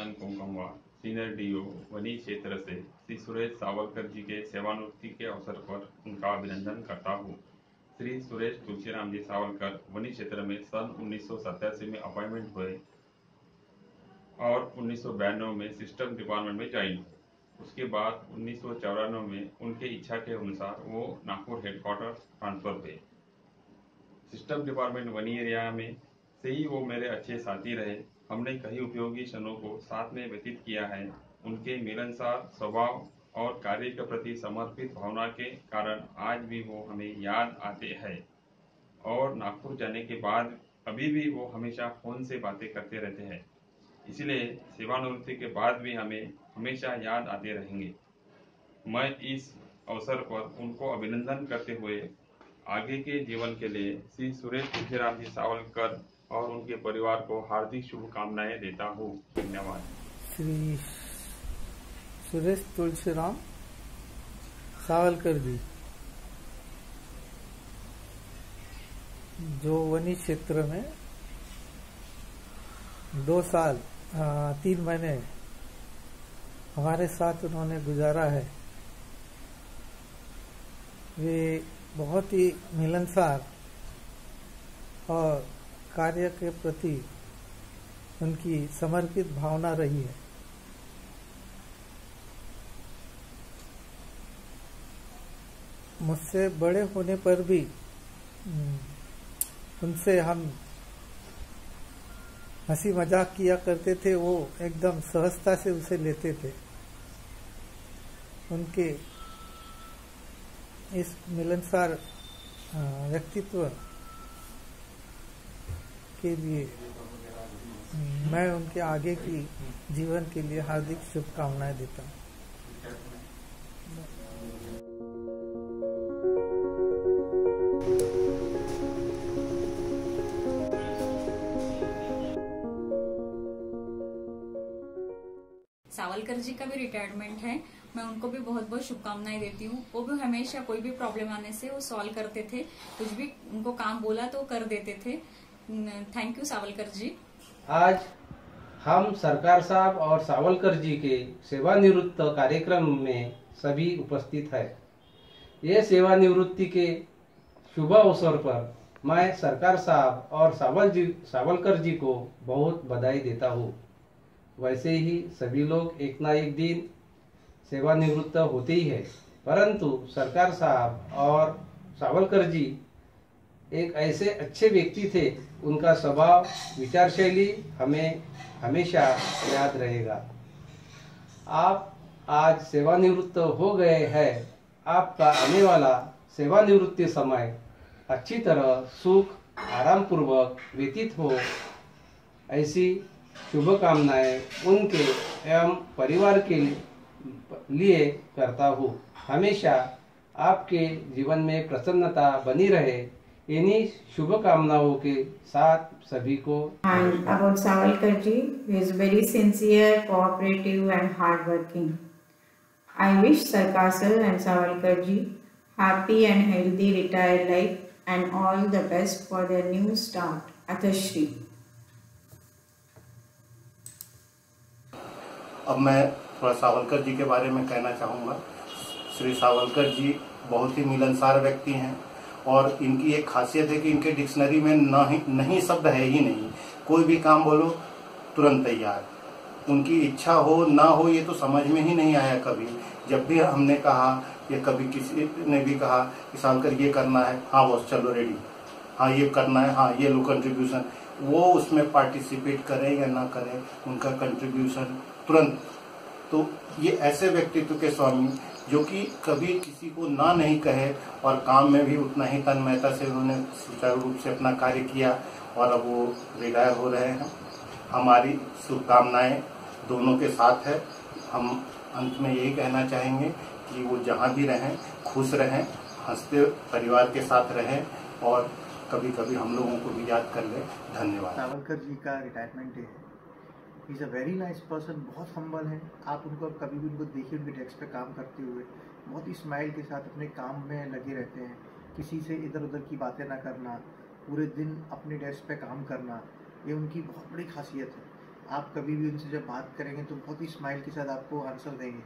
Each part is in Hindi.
देवानंद कोंकमवा, सीनियर डीओ वनी क्षेत्र से श्री सुरेश सावलकर जी के सेवानिवृत्ति के अवसर पर उनका अभिनंदन करता हूँ। श्री सुरेश तुलसीराम जी सावलकर वनी क्षेत्र में सन 1987 में अपॉइंटमेंट हुए और 1992 में सिस्टम डिपार्टमेंट में ज्वाइन हुए। उसके बाद 1994 में उनके इच्छा के अनुसार वो नागपुर हेडक्वार्टर ट्रांसफर हुए। सिस्टम डिपार्टमेंट वनी एरिया में से ही वो मेरे अच्छे साथी रहे। हमने कई उपयोगी क्षणों को साथ में व्यतीत किया है। उनके मिलनसार स्वभाव और कार्य के प्रति समर्पित भावना के कारण आज भी वो हमें याद आते हैं और नागपुर जाने के बाद अभी भी वो हमेशा फोन से बातें करते रहते हैं। इसलिए सेवानिवृत्ति के बाद भी हमें हमेशा याद आते रहेंगे। मैं इस अवसर पर उनको अभिनंदन करते हुए आगे के जीवन के लिए श्री सुरेश तुलसीराम जी सावलकर और उनके परिवार को हार्दिक शुभकामनाएं देता हूँ। धन्यवाद। श्री सुरेश तुलसीराम सावलकर जी जो वनी क्षेत्र में 2 साल 3 महीने हमारे साथ उन्होंने गुजारा है, वे बहुत ही मिलनसार और कार्य के प्रति उनकी समर्पित भावना रही है। मुझसे बड़े होने पर भी उनसे हम हंसी मजाक किया करते थे, वो एकदम सहजता से उसे लेते थे। उनके इस मिलनसार व्यक्तित्व के लिए मैं उनके आगे की जीवन के लिए हार्दिक शुभकामनाएं देता हूँ। सावलकर जी का भी रिटायरमेंट है, मैं उनको भी बहुत बहुत शुभकामनाएं देती हूँ। वो भी हमेशा कोई भी प्रॉब्लम आने से वो सॉल्व करते थे, कुछ भी उनको काम बोला तो कर देते थे। थैंक यू सावलकर जी। आज हम सरकार साहब और सावलकर जी के सेवानिवृत्त कार्यक्रम में सभी उपस्थित है। ये सेवानिवृत्ति के शुभ अवसर पर मैं सरकार साहब और सावलकर जी को बहुत बधाई देता हूँ। वैसे ही सभी लोग एक ना एक दिन सेवानिवृत्त होते ही है, परंतु सरकार साहब और सावलकर जी एक ऐसे अच्छे व्यक्ति थे, उनका स्वभाव विचारशैली हमें हमेशा याद रहेगा। आप आज सेवानिवृत्त हो गए हैं, आपका आने वाला सेवानिवृत्ति समय अच्छी तरह सुख आराम पूर्वक व्यतीत हो, ऐसी शुभकामनाएं उनके एवं परिवार के लिए करता हूँ। हमेशा आपके जीवन में प्रसन्नता बनी रहे, इन्हीं शुभकामनाओं के साथ सभी को। And about Savalkar ji, he is very sincere, cooperative and hardworking. I wish Sarkar sir and Savalkar ji happy and healthy retired life and all the best for their new start. Athashri. अब मैं थोड़ा सावलकर जी के बारे में कहना चाहूँगा। श्री सावलकर जी बहुत ही मिलनसार व्यक्ति हैं और इनकी एक खासियत है कि इनके डिक्शनरी में नहीं शब्द है ही नहीं। कोई भी काम बोलो तुरंत तैयार। उनकी इच्छा हो ना हो ये तो समझ में ही नहीं आया कभी। जब भी हमने कहा या कभी किसी ने भी कहा कि सावलकर ये करना है, हाँ बॉस चलो रेडी, हाँ ये करना है, हाँ ये लो कंट्रीब्यूशन, वो उसमें पार्टिसिपेट करें या ना करें, उनका कंट्रीब्यूशन तुरंत। तो ये ऐसे व्यक्तित्व के स्वामी जो कि कभी किसी को ना नहीं कहे और काम में भी उतना ही तन्मयता से उन्होंने सुचारू रूप से अपना कार्य किया और अब वो रिटायर हो रहे हैं। हमारी शुभकामनाएं दोनों के साथ है। हम अंत में यही कहना चाहेंगे कि वो जहाँ भी रहें खुश रहें, हंसते परिवार के साथ रहें और कभी कभी हम लोगों को भी याद कर ले। धन्यवाद। सावलकर जी का रिटायरमेंट डे है। He is a very nice person, बहुत हम्बल है। आप उनको कभी भी उनको देखिए उनके डेस्क पे काम करते हुए बहुत ही स्माइल के साथ अपने काम में लगे रहते हैं। किसी से इधर उधर की बातें ना करना, पूरे दिन अपने डेस्क पे काम करना, ये उनकी बहुत बड़ी खासियत है। आप कभी भी उनसे जब बात करेंगे तो बहुत ही स्माइल के साथ आपको आंसर देंगे।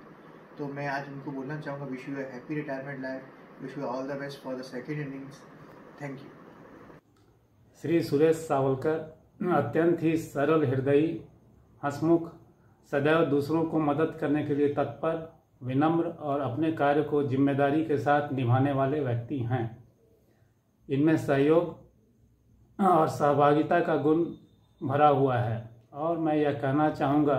तो मैं आज उनको बोलना चाहूँगा, wish you a happy retirement life, wish you all the best for the second innings. Thank you. Shri Suresh Savalkar अत्यंत ही सरल हृदयी, हंसमुख, सदैव दूसरों को मदद करने के लिए तत्पर, विनम्र और अपने कार्य को जिम्मेदारी के साथ निभाने वाले व्यक्ति हैं। इनमें सहयोग और सहभागिता का गुण भरा हुआ है और मैं यह कहना चाहूँगा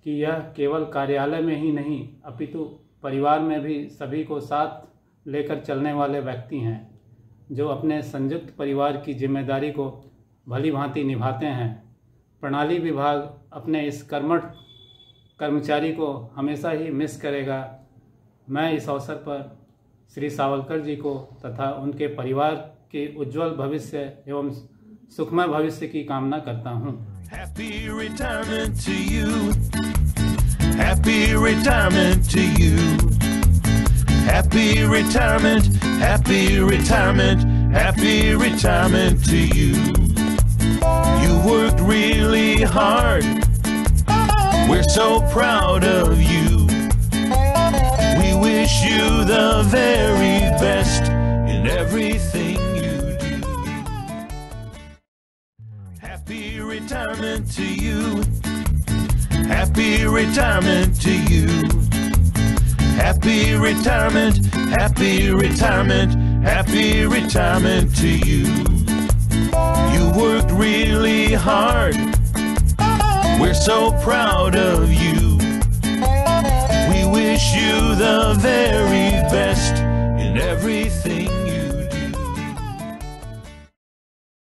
कि यह केवल कार्यालय में ही नहीं अपितु परिवार में भी सभी को साथ लेकर चलने वाले व्यक्ति हैं, जो अपने संयुक्त परिवार की जिम्मेदारी को भली भांति निभाते हैं। प्रणाली विभाग अपने इस कर्मठ कर्मचारी को हमेशा ही मिस करेगा। मैं इस अवसर पर श्री सावलकर जी को तथा उनके परिवार के उज्जवल भविष्य एवं सुखमय भविष्य की कामना करता हूँ। Happy retirement to you. Happy retirement to you. Happy retirement, happy retirement, happy retirement to you. You worked really hard. We're so proud of you. We wish you the very best in everything you do. Happy retirement to you. Happy retirement to you. Happy retirement, happy retirement, happy retirement to you. You worked really hard. We're so proud of you. We wish you the very